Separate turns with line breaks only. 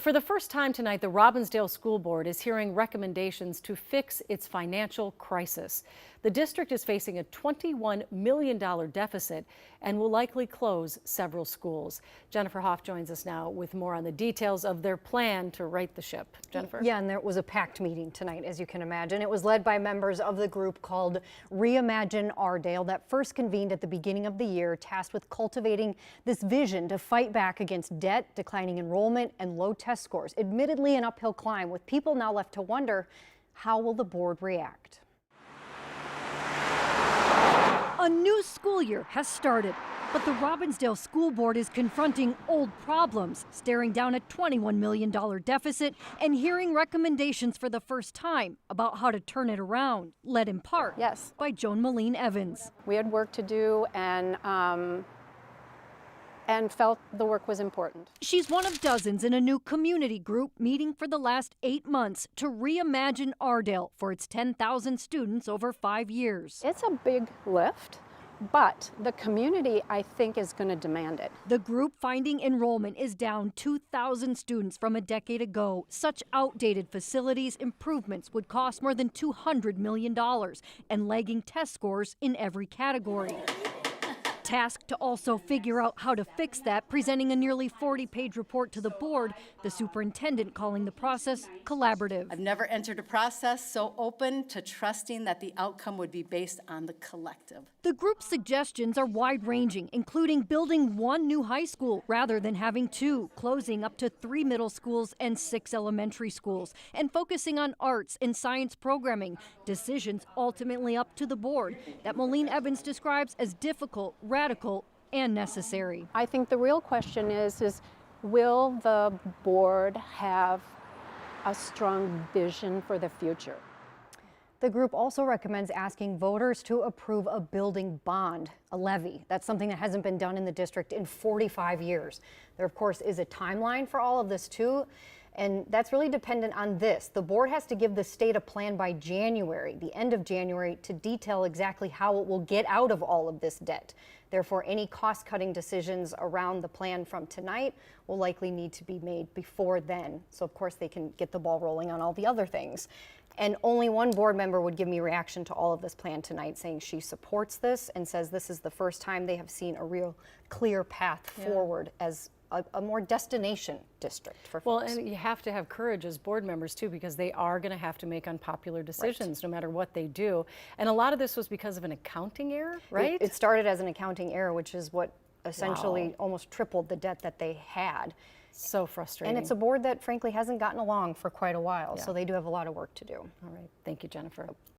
For the first time tonight, the Robbinsdale School Board is hearing recommendations to fix its financial crisis. The district is facing a $21 million deficit and will likely close several schools. Jennifer Hoff joins us now with more on the details of their plan to right the ship. Jennifer?
Yeah, and there was a packed meeting tonight, as you can imagine. It was led by members of the group called Reimagine Ardale that first convened at the beginning of the year, tasked with cultivating this vision to fight back against debt, declining enrollment, and low test scores. Admittedly an uphill climb, with people now left to wonder, how will the board react?
A new school year has started, but the Robbinsdale School Board is confronting old problems, staring down a $21 million deficit and hearing recommendations for the first time about how to turn it around, led in part by Joan Moline Evans.
We had work to do and felt the work was important.
She's one of dozens in a new community group meeting for the last 8 months to reimagine Ardale for its 10,000 students over 5 years.
It's a big lift, but the community, I think, is going to demand it.
The group finding enrollment is down 2,000 students from a decade ago. Such outdated facilities improvements would cost more than $200 million and lagging test scores in every category. Tasked to also figure out how to fix that, presenting a nearly 40-page report to the board, the superintendent calling the process collaborative.
I've never entered a process so open to trusting that the outcome would be based on the collective.
The group's suggestions are wide-ranging, including building 1 new high school rather than having 2, closing up to 3 middle schools and 6 elementary schools, and focusing on arts and science programming. Decisions ultimately up to the board that Moline Evans describes as difficult, radical, and necessary.
I think the real question is will the board have a strong vision for the future?
The group also recommends asking voters to approve a building bond, a levy. That's something that hasn't been done in the district in 45 years. There, of course, is a timeline for all of this, too. And that's really dependent on this. The board has to give the state a plan by January, the end of January, to detail exactly how it will get out of all of this debt. Therefore, any cost-cutting decisions around the plan from tonight will likely need to be made before then. So, of course, they can get the ball rolling on all the other things. And only one board member would give me reaction to all of this plan tonight, saying she supports this and says this is the first time they have seen a real clear path forward as a more destination district for folks.
Well, and you have to have courage as board members too, because they are going to have to make unpopular decisions no matter what they do. And a lot of this was because of an accounting error, right?
It started as an accounting error, which is what essentially almost tripled the debt that they had.
So frustrating.
And it's a board that frankly hasn't gotten along for quite a while, so they do have a lot of work to do.
All right. Thank you, Jennifer.